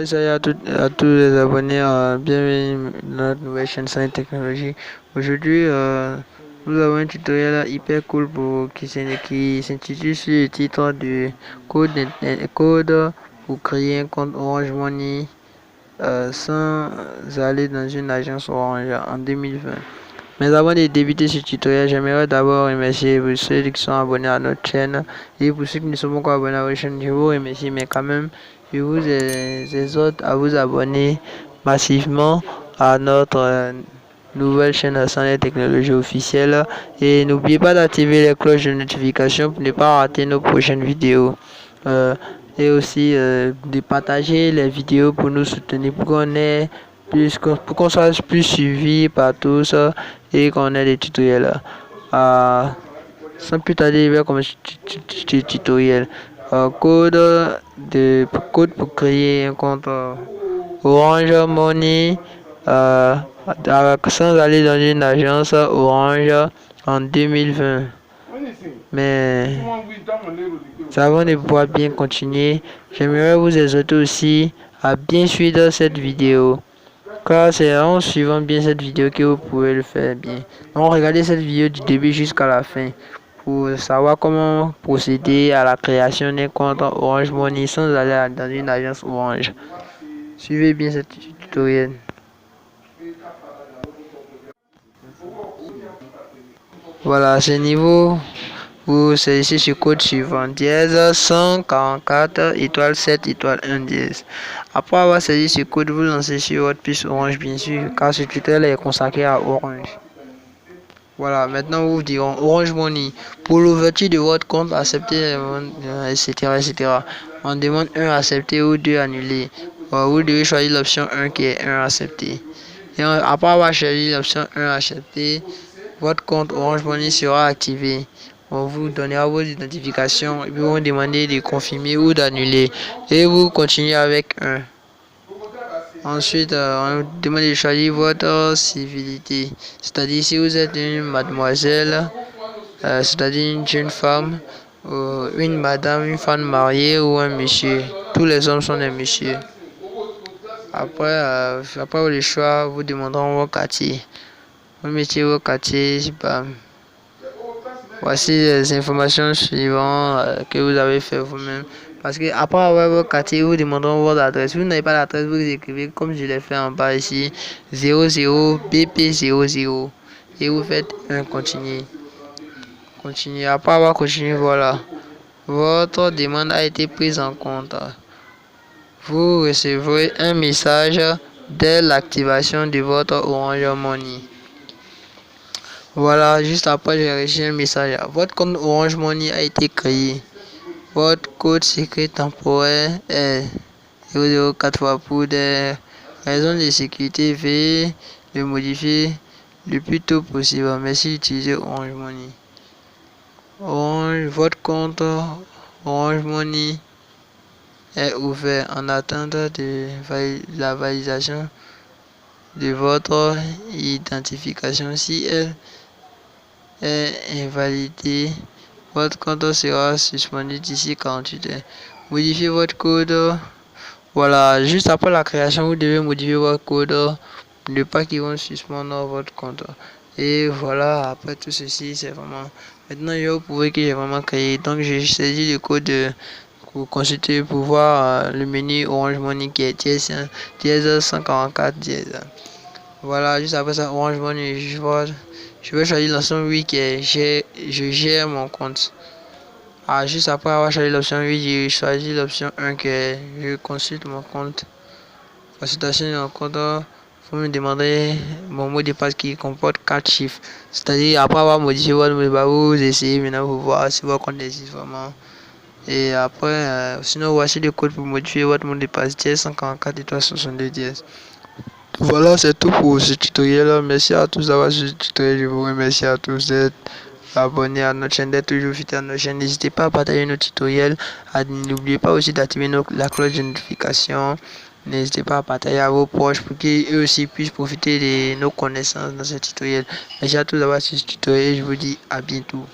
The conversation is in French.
Salut à tous les abonnés, bienvenue dans notre nouvelle chaîne Science et Technologie. Aujourd'hui, nous avons un tutoriel hyper cool qui s'intitule sur le titre du code pour créer un compte Orange Money sans aller dans une agence Orange en 2020. Mais avant de débuter ce tutoriel, j'aimerais d'abord remercier ceux qui sont abonnés à notre chaîne et pour ceux qui ne sont pas encore abonnés à votre chaîne, je vous remercie, mais quand même, je vous exhorte à vous abonner massivement à notre nouvelle chaîne Science et Technologie officielle et n'oubliez pas d'activer les cloches de notification pour ne pas rater nos prochaines vidéos. Et aussi de partager les vidéos pour nous soutenir, pour qu'on soit plus suivi par tous et qu'on ait des tutoriels. Sans plus tarder, je vais commencer le tutoriel. Code pour créer un compte Orange Money sans aller dans une agence Orange en 2020. Mais avant de pouvoir bien continuer, j'aimerais vous exhorter aussi à bien suivre cette vidéo, car c'est en suivant bien cette vidéo que vous pouvez le faire bien. Donc regardez cette vidéo du début jusqu'à la fin pour savoir comment procéder à la création d'un compte Orange Money sans aller dans une agence Orange. Suivez bien ce tutoriel. Voilà, ce niveau, vous saisissez ce code suivant, dièse 144 étoile 7 étoile 1 dièse. Après avoir saisi ce code, vous lancez sur votre puce Orange, bien sûr, car ce tutoriel est consacré à Orange. Voilà, maintenant vous diront Orange Money. Pour l'ouverture de votre compte, accepter, etc. On demande 1 accepter ou 2 annuler. Vous devez choisir l'option 1 qui est 1 accepter. Et après avoir choisi l'option 1 accepter, votre compte Orange Money sera activé. On vous donnera vos identifications et puis vous demandez de confirmer ou d'annuler. Et vous continuez avec 1. Ensuite, on vous demande de choisir votre civilité. C'est-à-dire si vous êtes une mademoiselle, c'est-à-dire une jeune femme, une madame, une femme mariée ou un monsieur. Tous les hommes sont des messieurs. Après le choix, vous demanderont vos quartiers. Vous mettez vos quartiers. Voici les informations suivantes que vous avez fait vous-même. Parce que après avoir votre quartier, vous demanderont votre adresse. Si vous n'avez pas d'adresse, vous écrivez comme je l'ai fait en bas ici 00 BP00 et vous faites un continuer. Après avoir continué, voilà, votre demande a été prise en compte. Vous recevrez un message dès l'activation de votre Orange Money. Voilà, juste après j'ai reçu un message. Votre compte Orange Money a été créé. Votre code secret temporaire est 004 fois. Pour des raisons de sécurité, veuillez le modifier le plus tôt possible. Merci d'utiliser Orange Money. Votre compte Orange Money est ouvert en attente de la validation de votre identification. Si elle est invalidée, votre compte sera suspendu d'ici 48 heures. Modifiez votre code. Voilà, juste après la création, vous devez modifier votre code pour ne pas qu'ils vont suspendre votre compte. Et voilà, après tout ceci, c'est vraiment... Maintenant, je vais vous prouver que j'ai vraiment créé. Donc, j'ai saisi le code pour consulter, pour voir le menu Orange Money qui est dièse 144 dièse. Voilà, juste après ça, Orange Money, je vais choisir l'option 8 qui est je gère mon compte. Juste après avoir choisi l'option 8, j'ai choisi l'option 1 qui est je consulte mon compte. Consultation de mon compte, vous me demanderez mon mot de passe qui comporte 4 chiffres. C'est-à-dire, après avoir modifié votre mot de passe, vous essayez maintenant pour voir si votre compte existe vraiment. Et après, sinon, voici le code pour modifier votre mot de passe dièse 144 étoile 62 dièse. Voilà, c'est tout pour ce tutoriel. Merci à tous d'avoir suivi ce tutoriel. Je vous remercie à tous d'être abonnés à notre chaîne, d'être toujours fidèles à notre chaîne. N'hésitez pas à partager nos tutoriels. N'oubliez pas aussi d'activer la cloche de notification. N'hésitez pas à partager à vos proches pour qu'ils aussi puissent profiter de nos connaissances dans ce tutoriel. Merci à tous d'avoir suivi ce tutoriel. Je vous dis à bientôt.